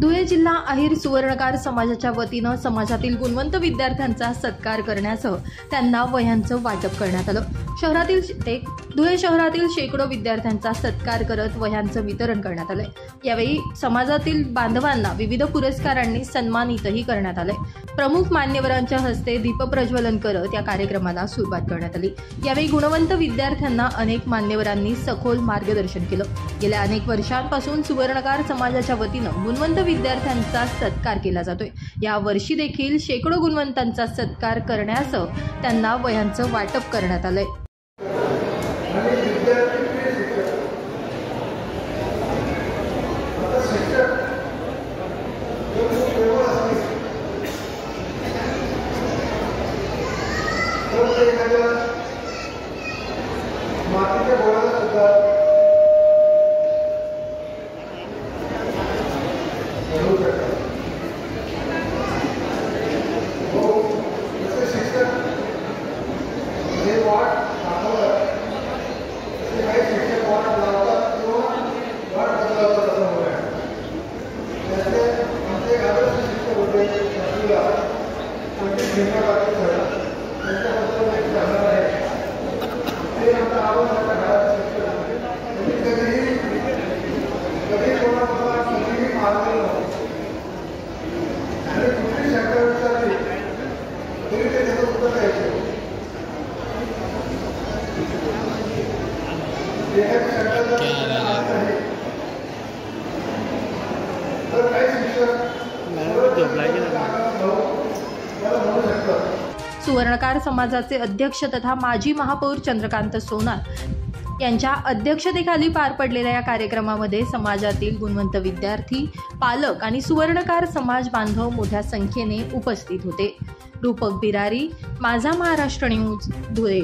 धुळे जिल्हा अहिर सुवर्णकार समाजाच्या वतीनं समाजातील गुणवंत विद्यार्थ्यांचा सत्कार करण्यासह त्यांना वह्यांचं वाटप करण्यात आलं। धुळे शहरातील शेकडो विद्यार्थ्यांचा सत्कार करत वह्यांचं वितरण करण्यात आले। यावेळी समाजातील बांधवांना विविध पुरस्कारांनी सन्मानितही करण्यात आले। प्रमुख मान्यवरांच्या हस्ते दीपप्रज्वलन करत या कार्यक्रमाला सुरुवात करण्यात आली। यावेळी गुणवंत विद्यार्थ्यांना अनेक मान्यवरांनी सखोल मार्गदर्शन केलं। गेल्या अनेक वर्षांपासून सुवर्णकार समाजाच्या वतीनं गुणवंत विद्यार्थ्यांचा सत्कार केला जातोय। या वर्षी देखील शेकडो गुणवंतांचा सत्कार करण्यासह त्यांना वह्यांचं वाटप करण्यात आलंय। सुवर्णकार समाजाचे अध्यक्ष तथा माजी महापौर चंद्रकांत सोनार यांच्या अध्यक्षतेखाली पार पडलेल्या या कार्यक्रमामध्ये समाजातील गुणवंत विद्यार्थी, पालक आणि सुवर्णकार समाज बांधव मोठ्या संख्येने उपस्थित होते। रूपक बिरारी, माझा महाराष्ट्र न्यूज, धुळे।